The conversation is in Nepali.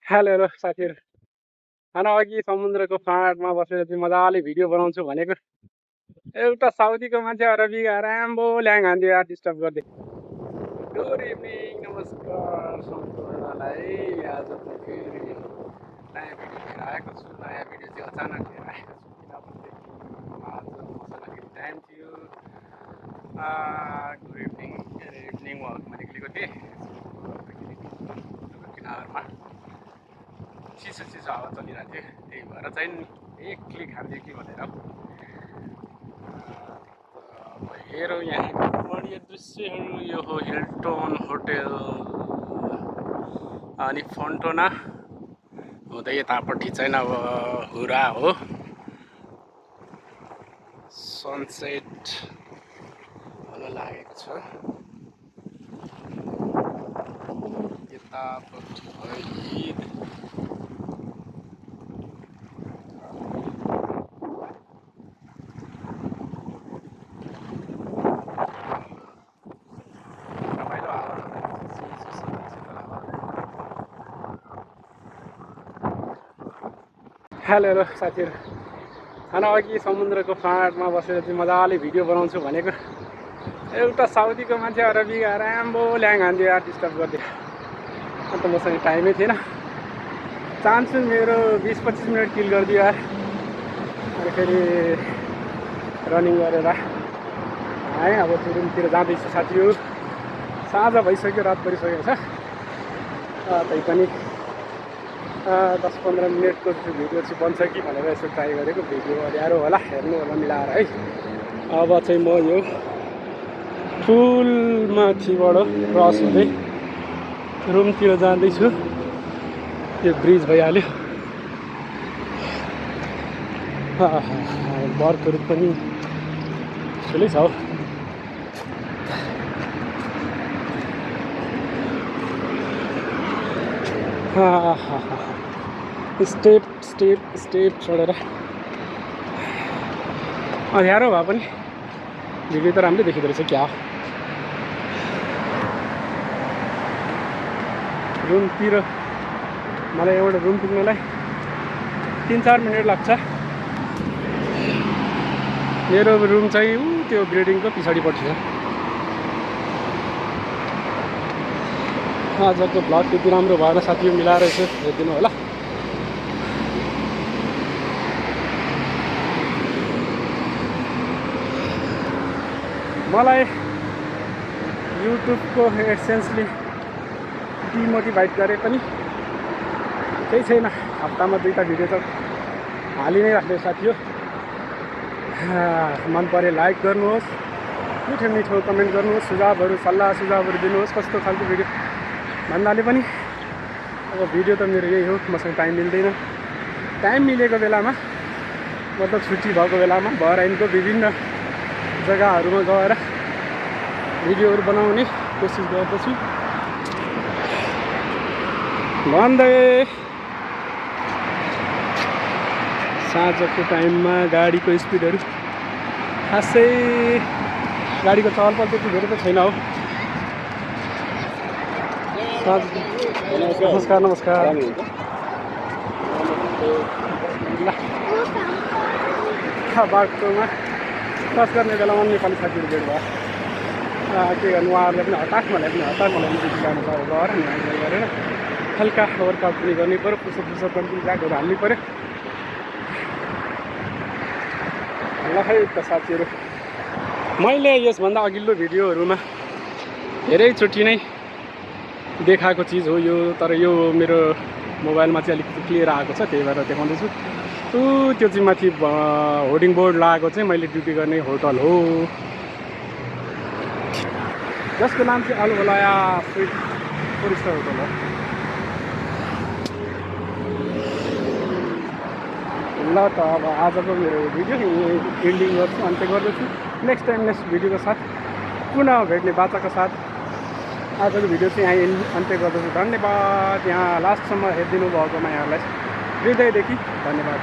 हेलो हेलो साथीहरू। अघि समुद्रको फाँटमा बसेर चाहिँ मजाले भिडियो बनाउँछु भनेको एउटा साउदीको मान्छे अरबी राम्बो ल्याङ हान्दियो यार, डिस्टर्ब गर्दै। गुड इभिनिङ, नमस्कार सम्पूर्णलाई। आज म फेरि नयाँ भिडियो लिएर आएको छु। नयाँ भिडियो चाहिँ अचानक लिएर आएको छु किनभनेदेखि आज मसँग फेरि टाइम थियो। गुड इभिनिङ इभिनिङ वाकमा निक्लेको थिएँ। किनारमा चिसो चिसो हावा चलिरहेको थियो, त्यही भएर चाहिँ एक क्लिक हान्थ्यो कि भनेर। अब हेरौँ यहाँको रमणीय दृश्यहरू। यो हो हिल्टन होटेल अनि फोन्टोना हुँदै यतापट्टि चाहिँ अब हुरा हो, सनसेट हुन लागेको छ। यतापट्टि भयो ईद। हेलो हेलो साथीहरू। अघि समुद्रको फाँटमा बसेर चाहिँ मजाले भिडियो बनाउँछु भनेको एउटा साउदीको मान्छे अरबी राम्बो ल्याङ हान्दियो यार, डिस्टर्ब गरिदियो। अन्त मसँग टाइमै थिएन। चान्छु मेरो 20-25 मिनट किल गरिदियो यार। अनि फेरि रनिङ गरेर आएँ। अब रुमतिर जाँदैछु साथीहरू। साँझ भइसक्यो, रात परिसकेको छ। तैपनि 10-15 मिनटको भिडियो चाहिँ बन्छ कि भनेर यसो ट्राई गरेको। भिडियो अँध्यारो होला, हेर्नु होला मिलाएर है। अब चाहिँ म यो पुलमाथिबाट क्रस हुँदै रुमतिर जाँदैछु। यो ब्रिज भइहाल्यो। बर्फहरू पनि ठुलै छ हौ। स्टेप स्टेप स्टेप छोडेर अँध्यारो भए पनि भिडियो त राम्रै देखिँदो रहेछ। क्या रुमतिर मलाई एउटा रुम पुग्नलाई 3-4 मिनट लाग्छ। मेरो रुम चाहिँ त्यो बिल्डिङको पछाडिपट्टि छ। आजको भ्लग त्यति राम्रो भएन साथीहरू, मिलाएर यसो हेरिदिनु होला। मलाई युट्युबको एडसेन्सले डिमोटिभेट गरे पनि केही छैन। हप्तामा 2टा भिडियो त हालि नै राख्ने साथी हो। मन परे लाइक गर्नुहोस्, मिठो मिठो कमेन्ट गर्नुहोस्, सुझावहरू सल्लाह सुझावहरू दिनुहोस् कस्तो खालको भिडियो भन्नाले पनि। अब भिडियो त मेरो यही हो, मसँग टाइम मिल्दैन। टाइम मिलेको बेलामा मतलब छुट्टी भएको बेलामा बहराइनको विभिन्न जग्गाहरूमा गएर भिडियोहरू बनाउने कोसिस गर्दछु। भन्दै साँझको टाइममा गाडीको स्पिडहरू खासै गाडीको चहलपहल त्यति धेरै त छैन हौ। नमस्कार नमस्कार। बाटोमा क्रस गर्ने बेलामा नेपाली साथीहरू भेट भयो। के गर्नु, उहाँहरूले पनि हतार, मलाई पनि हतार। मलाई पनि ड्युटी जानु पर्यो, गएर नुहाइ गरेर हल्का वर्कआउट पनि गर्नै पऱ्यो। पुसअप पनि ब्यागहरू हाल्नै पऱ्यो। ल है त साथीहरू, मैले यसभन्दा अघिल्लो भिडियोहरूमा धेरैचोटि नै देखाएको चिज हो यो, तर यो मेरो मोबाइलमा चाहिँ अलिकति क्लियर आएको छ, त्यही भएर देखाउँदैछु। त्यो चाहिँ माथि होर्डिङ बोर्ड लगाएको चाहिँ मैले ड्युटी गर्ने होटल हो, जसको नाम चाहिँ अल वलाया स्विट 4 स्टार होटल हो। ल त अब आजको मेरो भिडियो एन्डिङ गर्छु, अन्त्य गर्दछु। नेक्स्ट टाइम नेक्स्ट भिडियोको साथ पुनः भेट्ने बाचाको साथ आजको भिडियो चाहिँ यहाँ अन्त्य गर्दछु। धन्यवाद। यहाँ लास्टसम्म हेरिदिनु भएकोमा यहाँलाई हृदयदेखि धन्यवाद।